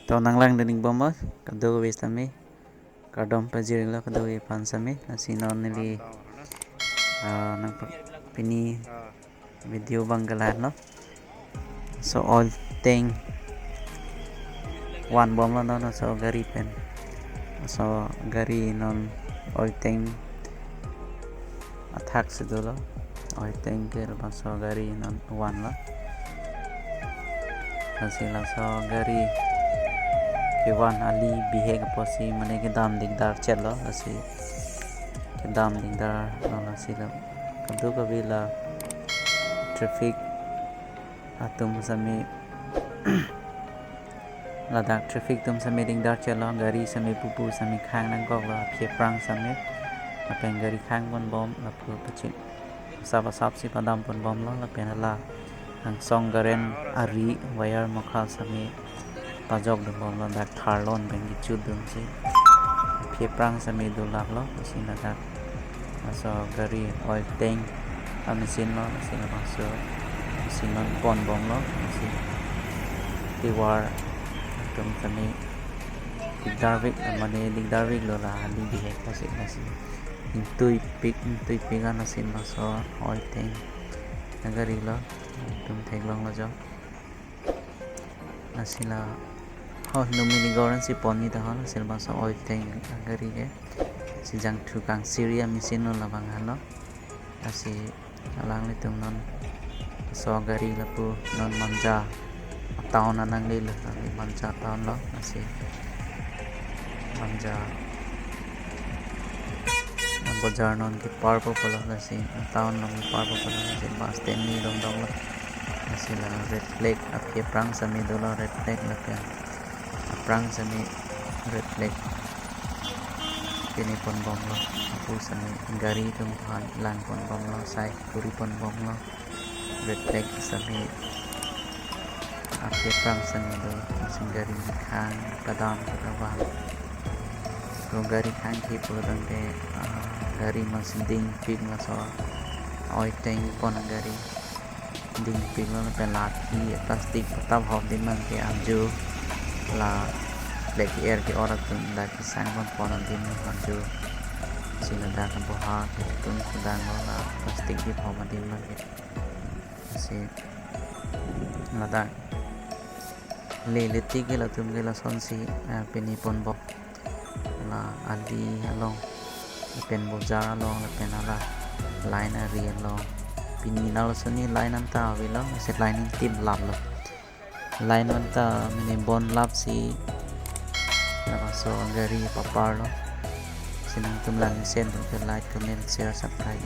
Tao nang lang dinig bomos kadawi sami kadom pajiring la kadawi pan sami asinon nili nang pini video banggalan no so all thing one bom la no so gari pen so gari non all thing attack sedolo all thing ke so gari non one la asila so gari Kewan Ali bihe ke posi mane ke dam dingdar chelo asi ke dam dingdar no sila kadu kabila traffic atum sami ladak traffic tum sami dingdar chelo gari sami pupu sami khang nang kok la phe prang sami apen gari khang bon bom la pu pachit saba sap si padam pon bom la pen la ang song garen ari wire mokha sami pajok dum bom la dak tharlon bengi chudum si phe prang sami dulak lo sina dak so gari oil tank mesin lo sina baso sinon pon bom lo si tiwar tum sami digdarvik mane digdarvik lo la ali bihe kasi intui pik kan asin baso oil tank nagari lo tum theglong lo jo asila numini goran si poni ta hon sil ba so oil tank gari ke si jang thu kang syria mesin no labang halo asi alang le tum non so gari la pu non manja taon anang le la manja taon lo asi manja bajar non ki parpo pala asi taon non parpo pala asi bas ten ni dom dom la asi la red flag apke prang sami dola red flag la pe prang sami red flag kini pon bom lo apu sami gari tum han lang pon bom lo sai kuri pon bom lo red flag sami apke prang sami do sing gari khang kadam kadawang ko gari khang ki purang de gari masing ding ping la so oi teng pon gari ding ping lo pe lat ki plastic tab hop din man ke amju la black air ke ora tun da ki sang kon pon din amju sina da kan bo ha ke tun sedang lo la plastic ki hop din man ke si la da le ti ke la tum ke la son si peni pon bo la ali along pen bojar along la pen ala line ari along pini nal suni line anta avilo se line tim lab lo line anta mini bon lab si na so gari papar lo sinang tum lang send to like comment share subscribe